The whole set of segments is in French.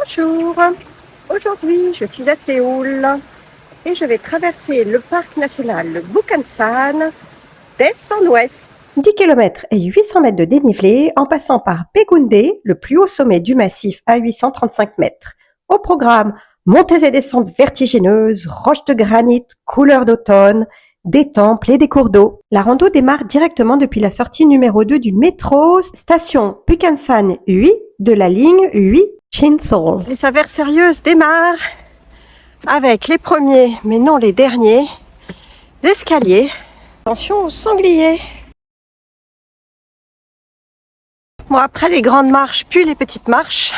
Bonjour, aujourd'hui je suis à Séoul et je vais traverser le parc national Bukhansan d'est en ouest. 10 km et 800 mètres de dénivelé en passant par Paegundae, le plus haut sommet du massif à 835 mètres. Au programme, montées et descentes vertigineuses, roches de granit, couleur d'automne, des temples et des cours d'eau. La rando démarre directement depuis la sortie numéro 2 du métro, station Bukhansan 8 de la ligne 8 Shinseol. Les affaires sérieuses démarrent avec les premiers, mais non les derniers, escaliers. Attention aux sangliers. Bon, après les grandes marches, puis les petites marches,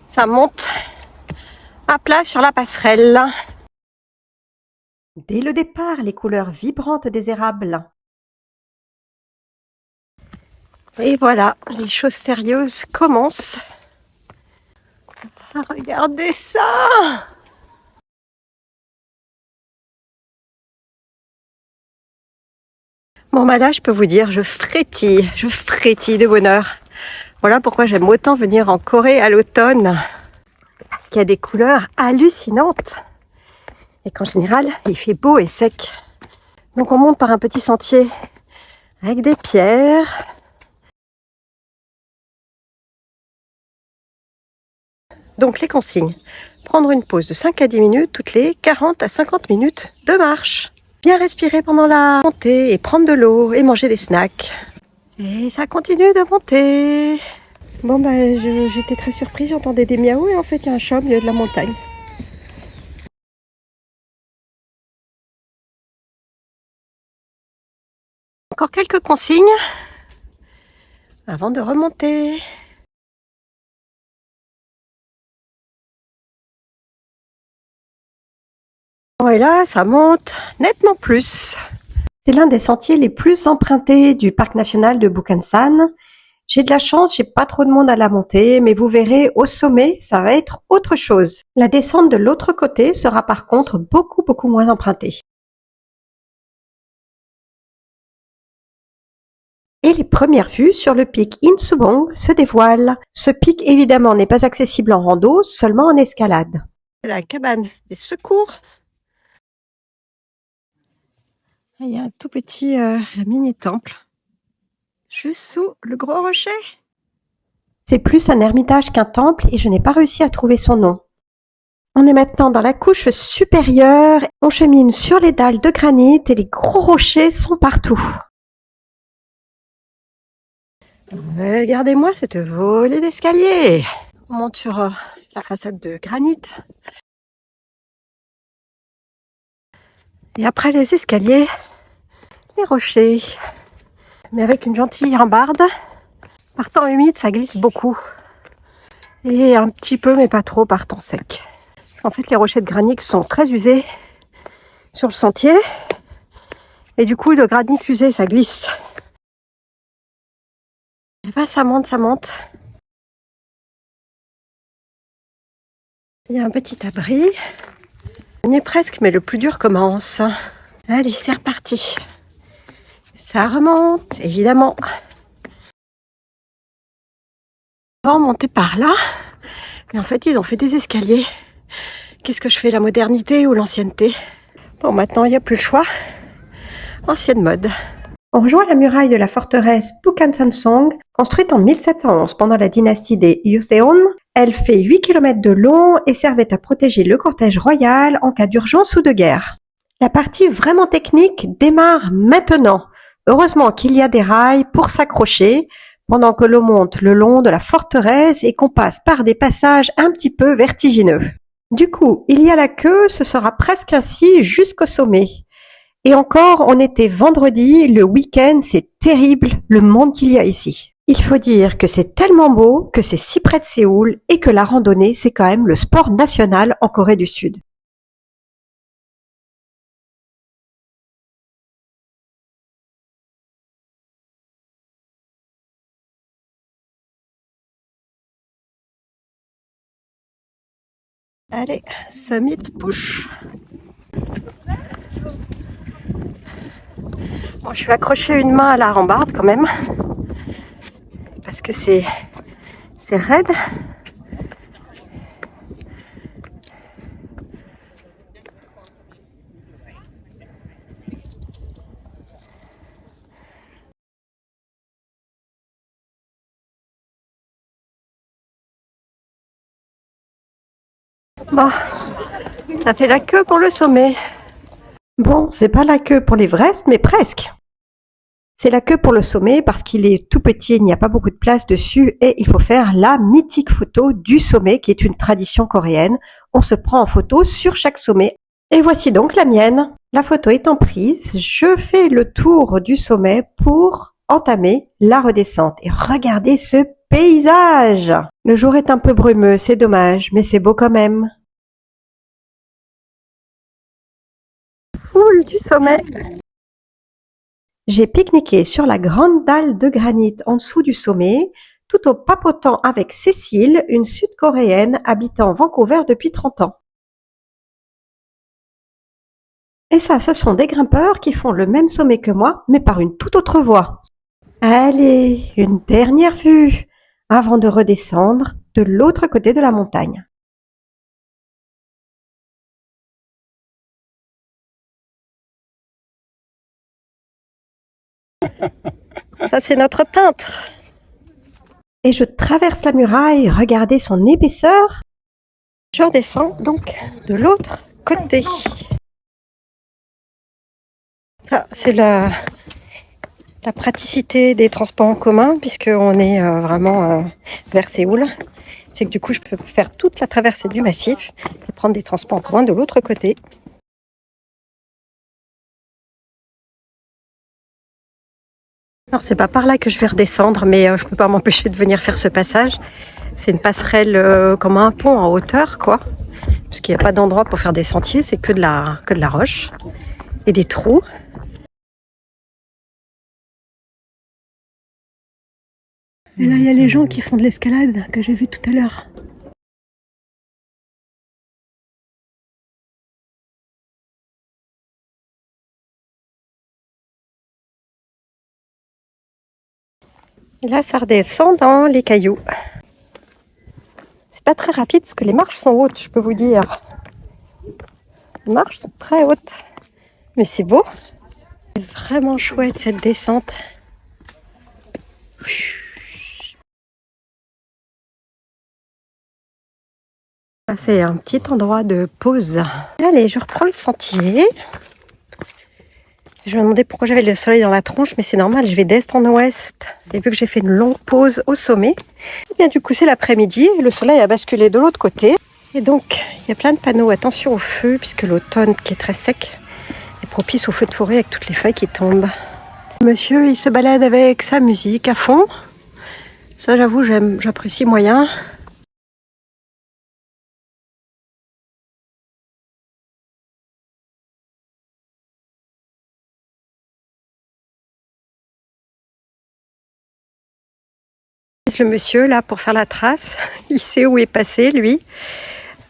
ça monte à plat sur la passerelle. Dès le départ, les couleurs vibrantes des érables. Et voilà, les choses sérieuses commencent. Regardez ça! Bon, bah là, je peux vous dire, je frétille de bonheur. Voilà pourquoi j'aime autant venir en Corée à l'automne. Parce qu'il y a des couleurs hallucinantes. Et qu'en général, il fait beau et sec. Donc on monte par un petit sentier avec des pierres. Donc les consignes, prendre une pause de 5 à 10 minutes toutes les 40 à 50 minutes de marche. Bien respirer pendant la montée et prendre de l'eau et manger des snacks. Et ça continue de monter. Bon j'étais très surprise, j'entendais des miaou et en fait il y a un chat au milieu de la montagne. Encore quelques consignes avant de remonter. Bon, et là, ça monte nettement plus. C'est l'un des sentiers les plus empruntés du parc national de Bukhansan. J'ai de la chance, j'ai pas trop de monde à la montée, mais vous verrez, au sommet, ça va être autre chose. La descente de l'autre côté sera par contre beaucoup moins empruntée. Et les premières vues sur le pic Insubong se dévoilent. Ce pic évidemment n'est pas accessible en rando, seulement en escalade. La cabane des secours. Il y a un tout petit mini-temple, juste sous le gros rocher. C'est plus un ermitage qu'un temple et je n'ai pas réussi à trouver son nom. On est maintenant dans la couche supérieure, on chemine sur les dalles de granit et les gros rochers sont partout. Regardez-moi cette volée d'escalier. On monte sur la façade de granit. Et après les escaliers, les rochers. Mais avec une gentille rambarde. Par temps humide, ça glisse beaucoup. Et un petit peu, mais pas trop, par temps sec. En fait, les rochers de granit sont très usés sur le sentier. Et du coup, le granit usé, ça glisse. Et ben, ça monte, ça monte. Il y a un petit abri. On y est presque, mais le plus dur commence. Allez, c'est reparti. Ça remonte, évidemment. On va monter par là. Mais en fait, ils ont fait des escaliers. Qu'est-ce que je fais, la modernité ou l'ancienneté? Bon, maintenant, il n'y a plus le choix. Ancienne mode. On rejoint la muraille de la forteresse Bukhansan-song, construite en 1711 pendant la dynastie des Joseon. Elle fait 8 km de long et servait à protéger le cortège royal en cas d'urgence ou de guerre. La partie vraiment technique démarre maintenant. Heureusement qu'il y a des rails pour s'accrocher pendant que l'on monte le long de la forteresse et qu'on passe par des passages un petit peu vertigineux. Du coup, il y a la queue, ce sera presque ainsi jusqu'au sommet. Et encore, on était vendredi, le week-end, c'est terrible le monde qu'il y a ici. Il faut dire que c'est tellement beau, que c'est si près de Séoul et que la randonnée, c'est quand même le sport national en Corée du Sud. Allez, summit push. Bon, je suis accrochée une main à la rambarde quand même, parce que c'est raide. Bon, ça fait la queue pour le sommet. Bon, c'est pas la queue pour l'Everest, mais presque. C'est la queue pour le sommet parce qu'il est tout petit, il n'y a pas beaucoup de place dessus et il faut faire la mythique photo du sommet qui est une tradition coréenne. On se prend en photo sur chaque sommet. Et voici donc la mienne. La photo étant prise, je fais le tour du sommet pour entamer la redescente. Et regardez ce paysage! Le jour est un peu brumeux, c'est dommage, mais c'est beau quand même. Foule du sommet. J'ai pique-niqué sur la grande dalle de granit en dessous du sommet, tout en papotant avec Cécile, une Sud-Coréenne habitant Vancouver depuis 30 ans. Et ça, ce sont des grimpeurs qui font le même sommet que moi, mais par une toute autre voie. Allez, une dernière vue avant de redescendre de l'autre côté de la montagne. Ça, c'est notre peintre. Et je traverse la muraille, regardez son épaisseur. Je redescends donc de l'autre côté. Ça, c'est la praticité des transports en commun, puisqu'on est vraiment vers Séoul. C'est que du coup, je peux faire toute la traversée du massif et prendre des transports en commun de l'autre côté. Alors, c'est pas par là que je vais redescendre, mais je peux pas m'empêcher de venir faire ce passage. C'est une passerelle comme un pont en hauteur, quoi. Parce qu'il n'y a pas d'endroit pour faire des sentiers, c'est que de la roche et des trous. Et là, il y a les gens qui font de l'escalade que j'ai vu tout à l'heure. Et là, ça redescend dans les cailloux. C'est pas très rapide parce que les marches sont hautes, je peux vous dire. Les marches sont très hautes. Mais c'est beau. C'est vraiment chouette cette descente. C'est un petit endroit de pause. Allez, je reprends le sentier. Je me demandais pourquoi j'avais le soleil dans la tronche, mais c'est normal, je vais d'est en ouest. Et vu que j'ai fait une longue pause au sommet, et bien du coup c'est l'après-midi, le soleil a basculé de l'autre côté. Et donc, il y a plein de panneaux, attention au feu, puisque l'automne qui est très sec est propice au feu de forêt avec toutes les feuilles qui tombent. Monsieur, il se balade avec sa musique à fond. Ça, j'avoue, j'apprécie moyen. Le monsieur, là, pour faire la trace, il sait où est passé, lui.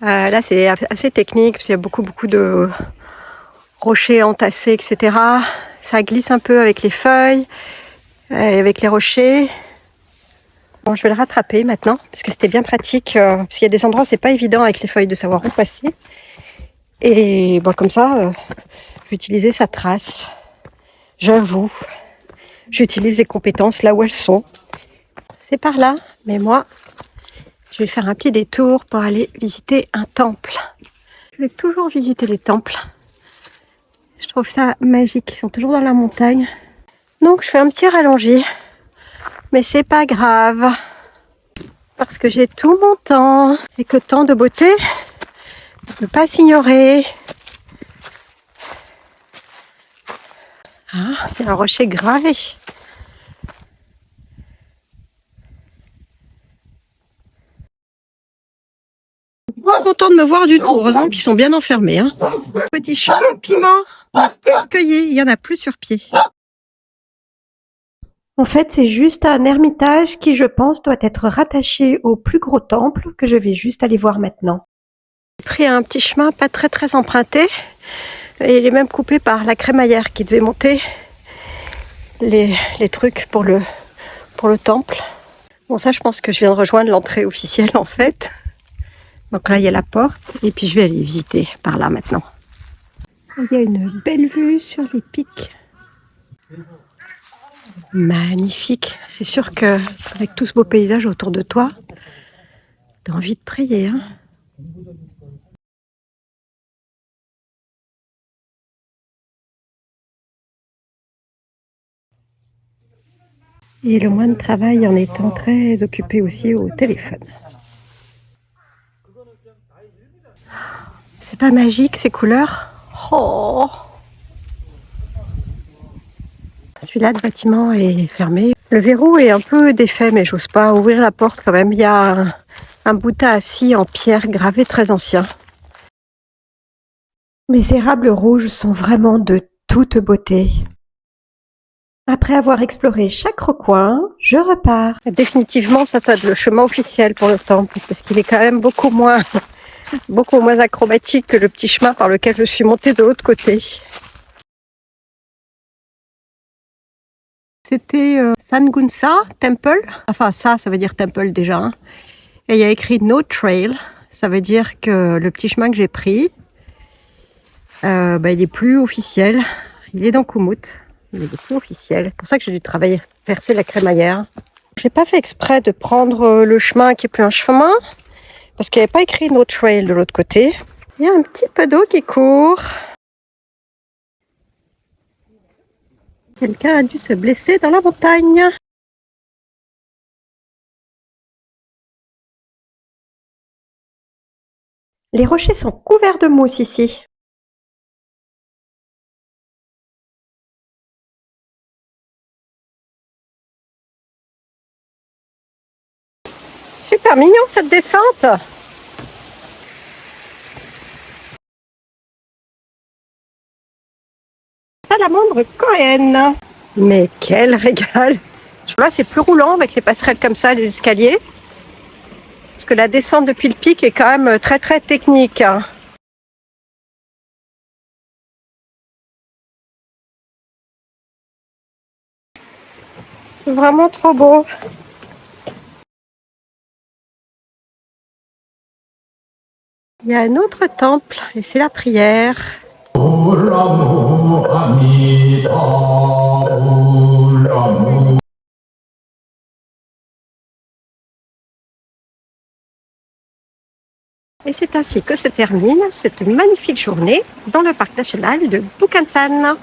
Là, c'est assez technique, parce qu'il y a beaucoup de rochers entassés, etc. Ça glisse un peu avec les feuilles, avec les rochers. Bon, je vais le rattraper maintenant, parce que c'était bien pratique, parce qu'il y a des endroits où c'est pas évident avec les feuilles de savoir où passer. Et bon, comme ça, j'utilisais sa trace. J'avoue, j'utilise les compétences là où elles sont. C'est par là, mais moi, je vais faire un petit détour pour aller visiter un temple. Je vais toujours visiter les temples. Je trouve ça magique, ils sont toujours dans la montagne. Donc je fais un petit rallongé, mais c'est pas grave, parce que j'ai tout mon temps, et que tant de beauté ne peut pas s'ignorer. Ah, c'est un rocher gravé. Pas content de me voir du tout, heureusement qu'ils sont bien enfermés. Hein. Petit chou, piment, cueilli, il y en a plus sur pied. En fait, c'est juste un ermitage qui, je pense, doit être rattaché au plus gros temple que je vais juste aller voir maintenant. J'ai pris un petit chemin pas très emprunté et il est même coupé par la crémaillère qui devait monter les trucs pour le temple. Bon, ça, je pense que je viens de rejoindre l'entrée officielle en fait. Donc là, il y a la porte et puis je vais aller visiter par là maintenant. Il y a une belle vue sur les pics. Magnifique. C'est sûr que avec tout ce beau paysage autour de toi, t'as envie de prier. Hein. Et le moins de travail en étant très occupé aussi au téléphone. C'est pas magique ces couleurs? Oh! Celui-là, le bâtiment est fermé. Le verrou est un peu défait, mais j'ose pas ouvrir la porte quand même. Il y a un boutin assis en pierre gravé très ancien. Mes érables rouges sont vraiment de toute beauté. Après avoir exploré chaque recoin, je repars. Définitivement, ça doit être le chemin officiel pour le temple, parce qu'il est quand même beaucoup moins acrobatique que le petit chemin par lequel je suis montée de l'autre côté. C'était Sangunsa Temple. Enfin, ça veut dire temple déjà. Hein. Et il y a écrit No Trail. Ça veut dire que le petit chemin que j'ai pris, il est plus officiel. Il est dans Kumut. Il est plus officiel. C'est pour ça que j'ai dû verser la crémaillère. Je n'ai pas fait exprès de prendre le chemin qui est plus un chemin, parce qu'il n'y avait pas écrit No Trail de l'autre côté. Il y a un petit peu d'eau qui court. Quelqu'un a dû se blesser dans la montagne. Les rochers sont couverts de mousse ici. Super mignon cette descente. Salamandre coréenne. Mais quel régal! Là, c'est plus roulant avec les passerelles comme ça, les escaliers. Parce que la descente depuis le pic est quand même très très technique. Vraiment trop beau. Il y a un autre temple et c'est la prière. Et c'est ainsi que se termine cette magnifique journée dans le parc national de Bukhansan.